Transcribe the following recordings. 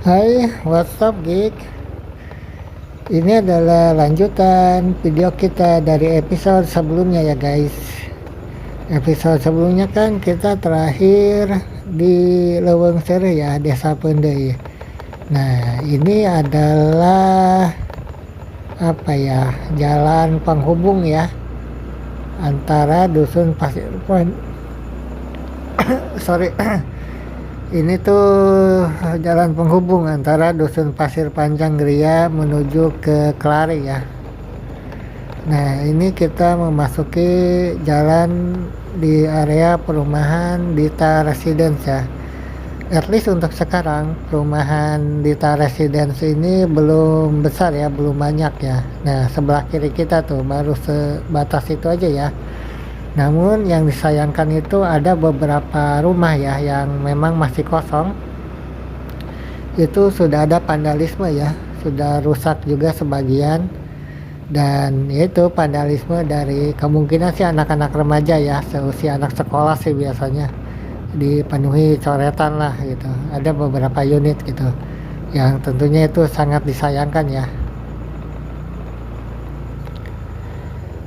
Hai, what's up geek? Ini adalah lanjutan video kita dari episode sebelumnya ya guys. Episode sebelumnya kan kita terakhir di Leuweung Sere ya, Desa Pendei. Nah, ini adalah apa ya, jalan penghubung ya antara dusun Pasir sorry ini tuh jalan penghubung antara dusun Pasir Panjang Gria menuju ke Kelari ya. Nah, ini kita memasuki jalan di area perumahan Dita Residence ya. At least untuk sekarang perumahan Dita Residence ini belum besar ya, belum banyak ya. Nah, sebelah kiri kita tuh baru sebatas itu aja ya. Namun yang disayangkan itu ada beberapa rumah ya yang memang masih kosong. Itu sudah ada vandalisme ya, sudah rusak juga sebagian. Dan itu vandalisme dari kemungkinan sih anak-anak remaja ya, seusia anak sekolah sih biasanya dipenuhi coretan lah gitu. Ada beberapa unit gitu yang tentunya itu sangat disayangkan ya.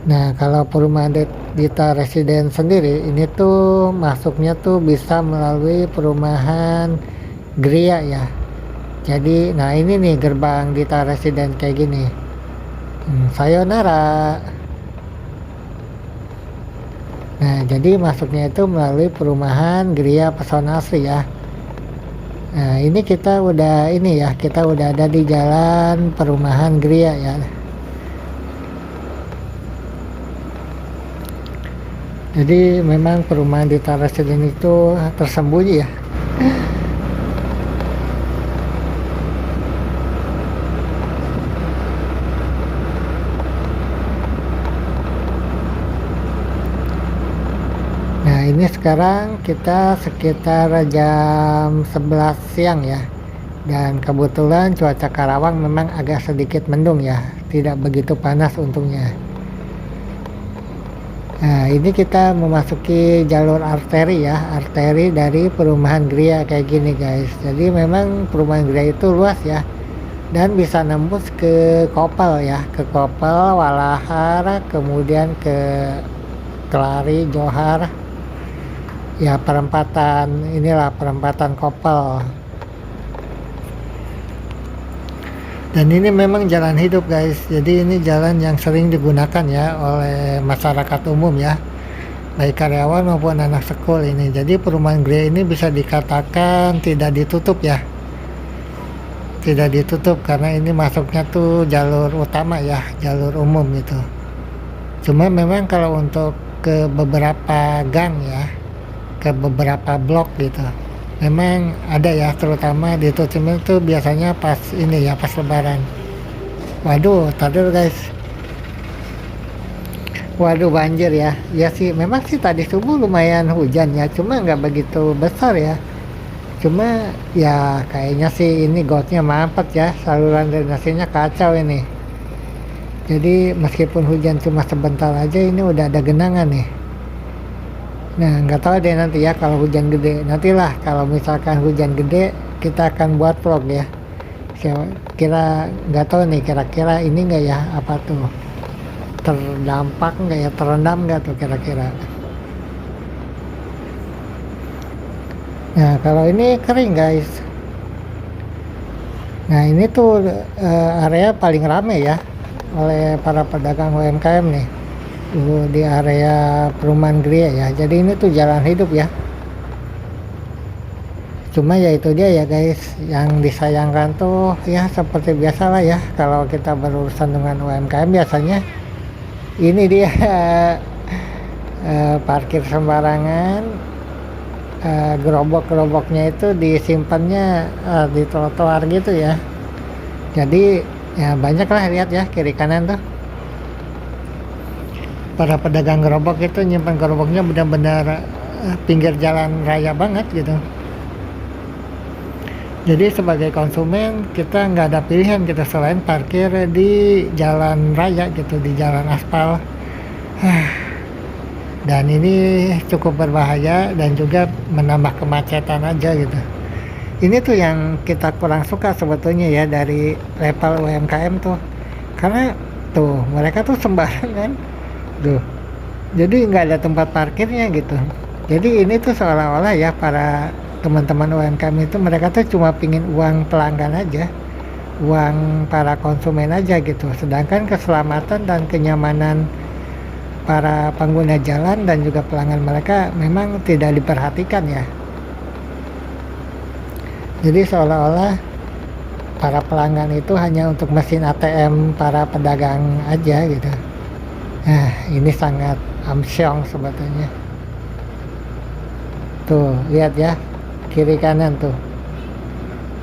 Nah, kalau perumahan Dita Residen sendiri ini tuh masuknya tuh bisa melalui perumahan Gria ya. Jadi, nah ini nih gerbang Dita Residen kayak gini. Sayonara. Nah, jadi masuknya itu melalui perumahan Gria Pesona Asri ya. Nah, ini kita udah ada di jalan perumahan Gria ya. Jadi memang perumahan Dita Residen itu tersembunyi ya. Nah, ini sekarang kita sekitar jam 11 siang ya. Dan kebetulan cuaca Karawang memang agak sedikit mendung ya. Tidak begitu panas untungnya. Nah, ini kita memasuki jalur arteri ya, arteri dari perumahan Gria kayak gini guys. Jadi memang perumahan Gria itu luas ya, dan bisa nembus ke Kopel ya, ke Kopel, Walahar, kemudian ke Kelari, Johar. Ya, perempatan inilah perempatan Kopel. Dan ini memang jalan hidup guys, jadi ini jalan yang sering digunakan ya oleh masyarakat umum ya, baik karyawan maupun anak sekol ini. Jadi perumahan Gria ini bisa dikatakan tidak ditutup ya, tidak ditutup karena ini masuknya tuh jalur utama ya, jalur umum gitu. Cuma memang kalau untuk ke beberapa gang ya, ke beberapa blok gitu, memang ada ya, terutama di Tucimil itu biasanya pas ini ya, pas lebaran. Waduh, tadi guys. Waduh, banjir ya. Ya sih, memang sih tadi subuh lumayan hujan ya, cuma nggak begitu besar ya. Cuma ya kayaknya sih ini gotnya mampet ya, saluran drainasenya kacau ini. Jadi meskipun hujan cuma sebentar aja, ini udah ada genangan nih. Nah, nggak tahu deh nanti ya kalau hujan gede. Nantilah kalau misalkan hujan gede kita akan buat vlog ya. Kira nggak tahu nih kira-kira ini nggak ya, apa tuh, terdampak nggak ya, terendam nggak tuh kira-kira. Nah, kalau ini kering guys. Nah, ini tuh area paling rame ya oleh para pedagang UMKM nih di area perumahan Gria ya. Jadi ini tuh jalan hidup ya. Cuma ya itu dia ya guys, yang disayangkan tuh ya seperti biasa lah ya, kalau kita berurusan dengan UMKM biasanya ini dia parkir sembarangan, gerobok-geroboknya itu disimpannya di trotoar gitu ya. Jadi ya banyak lah, lihat ya kiri kanan tuh para pedagang gerobok itu nyimpan geroboknya benar-benar pinggir jalan raya banget gitu. Jadi sebagai konsumen kita nggak ada pilihan kita selain parkir di jalan raya gitu, di jalan aspal. Dan ini cukup berbahaya dan juga menambah kemacetan aja gitu. Ini tuh yang kita kurang suka sebetulnya ya dari level UMKM tuh, karena tuh mereka tuh sembarangan tuh, jadi nggak ada tempat parkirnya gitu. Jadi ini tuh seolah-olah ya para teman-teman UMKM itu mereka tuh cuma pingin uang pelanggan aja, uang para konsumen aja gitu, sedangkan keselamatan dan kenyamanan para pengguna jalan dan juga pelanggan mereka memang tidak diperhatikan ya. Jadi seolah-olah para pelanggan itu hanya untuk mesin ATM para pedagang aja gitu. Nah, ini sangat amsyong sebetulnya. Tuh, lihat ya, kiri kanan tuh.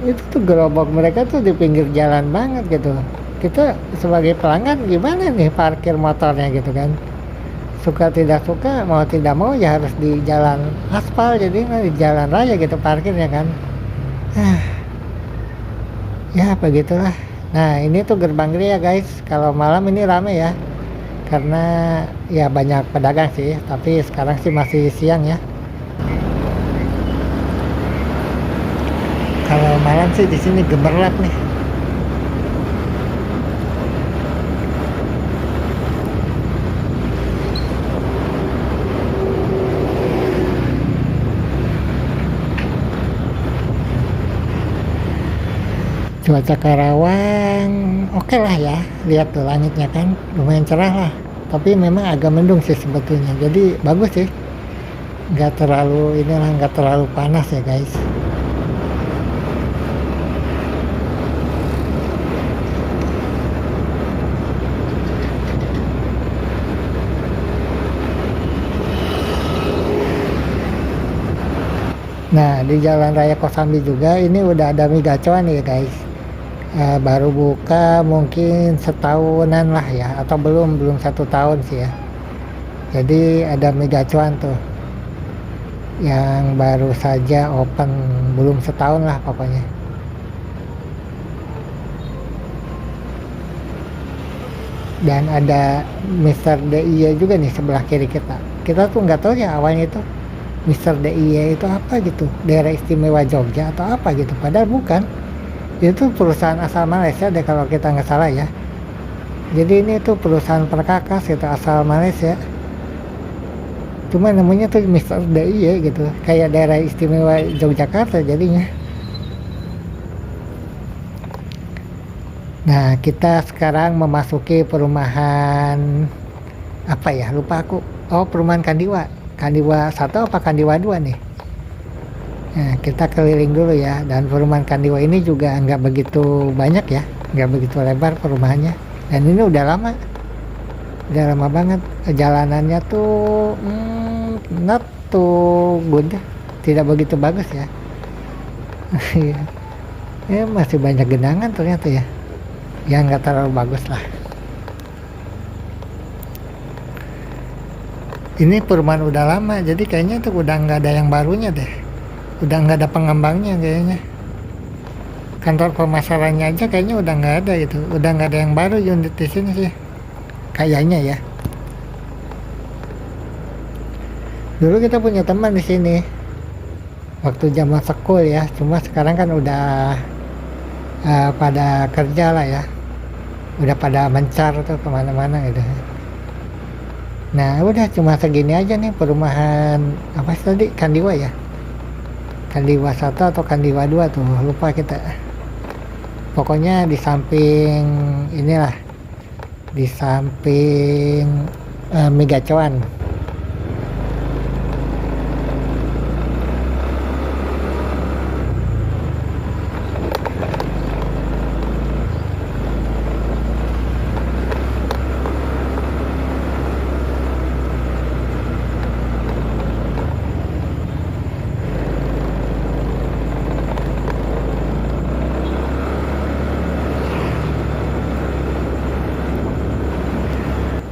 Itu tuh gerobak mereka tuh di pinggir jalan banget gitu. Kita sebagai pelanggan gimana nih parkir motornya gitu kan. Suka tidak suka, mau tidak mau ya harus di jalan aspal, jadi di jalan raya gitu parkirnya kan. Ya begitulah. Nah ini tuh gerbang Gria guys, kalau malam ini rame ya, karena ya banyak pedagang sih, tapi sekarang sih masih siang ya. Kalau malam sih di sini gemerlap nih. Cuaca Karawang oke lah ya, lihat tuh langitnya kan lumayan cerah lah, tapi memang agak mendung sih sebetulnya, jadi bagus sih, nggak terlalu inilah, nggak terlalu panas ya guys. Nah di Jalan Raya Kosambi juga ini udah ada mie gacoan ya guys. Baru buka mungkin setahunan lah ya, atau belum 1 tahun sih ya. Jadi ada mie gacuan tuh yang baru saja open, belum setahun lah pokoknya. Dan ada Mister DIY juga nih sebelah kiri kita. Kita tuh nggak tahu ya awalnya itu Mister DIY itu apa gitu, daerah istimewa Jogja atau apa gitu, padahal bukan. Itu perusahaan asal Malaysia deh kalau kita nggak salah ya. Jadi ini tuh perusahaan perkakas itu asal Malaysia, cuma namanya tuh Mister DIY gitu, kayak daerah istimewa Yogyakarta jadinya. Nah kita sekarang memasuki perumahan apa ya, lupa aku. Oh, perumahan Kandiwa 1 apa Kandiwa 2 nih. Nah, kita keliling dulu ya, dan perumahan Kandiwa ini juga nggak begitu banyak ya, nggak begitu lebar perumahannya, dan ini udah lama banget. Jalanannya tuh not too good, tidak begitu bagus ya. Ya masih banyak genangan ternyata ya, yang nggak terlalu bagus lah. Ini perumahan udah lama, jadi kayaknya tuh udah nggak ada yang barunya deh. Udah nggak ada pengembangnya kayaknya. Kantor pemasarannya aja kayaknya udah nggak ada gitu, udah nggak ada yang baru unit di sini sih kayaknya ya. Dulu kita punya teman di sini waktu zaman sekul ya, cuma sekarang kan udah pada kerja lah ya, udah pada mencar tuh kemana-mana gitu. Nah udah cuma segini aja nih perumahan apa sih tadi, Kandiwa ya, Kandiwa 1 atau Kandiwa 2 tuh, lupa kita. Pokoknya di samping inilah, di samping mie gacoan.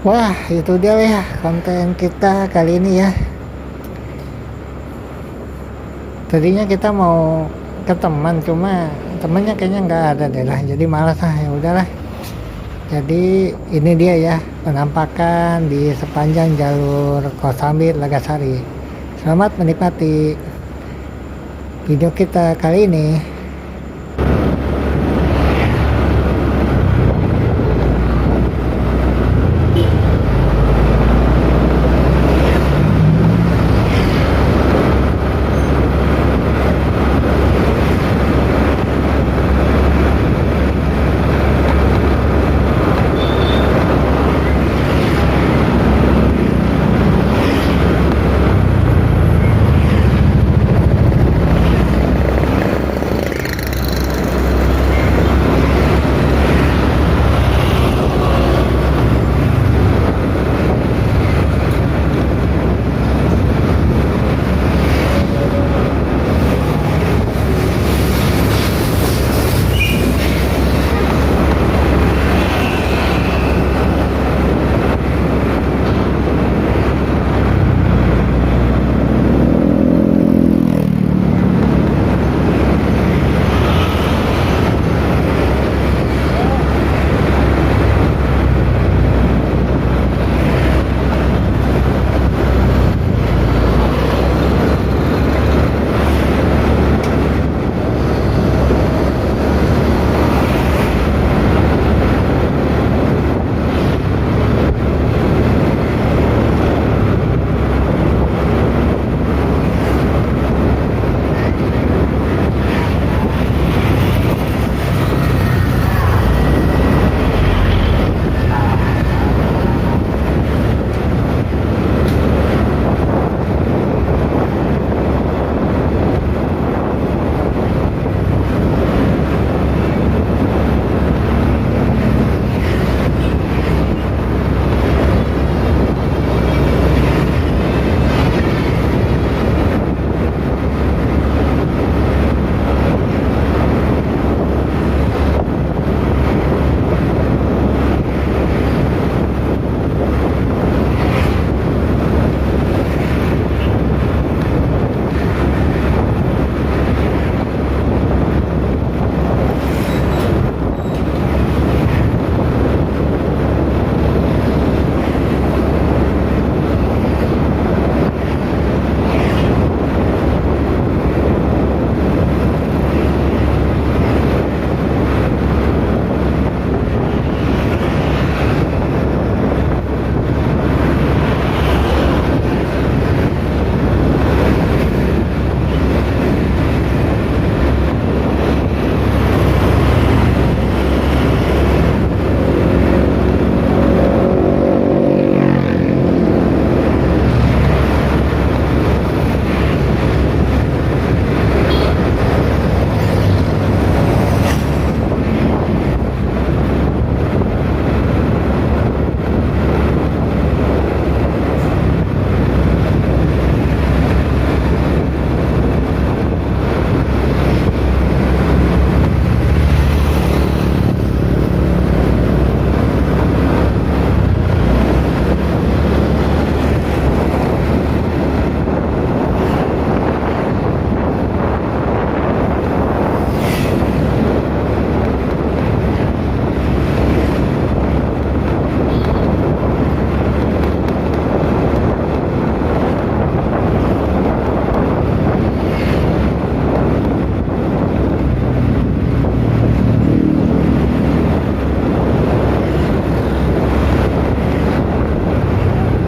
Wah itu dia ya konten kita kali ini ya. Tadinya kita mau ke teman, cuma temannya kayaknya nggak ada deh lah, jadi malas lah, ya udahlah. Jadi ini dia ya penampakan di sepanjang jalur Kosambi Lagasari. Selamat menikmati. Video kita kali ini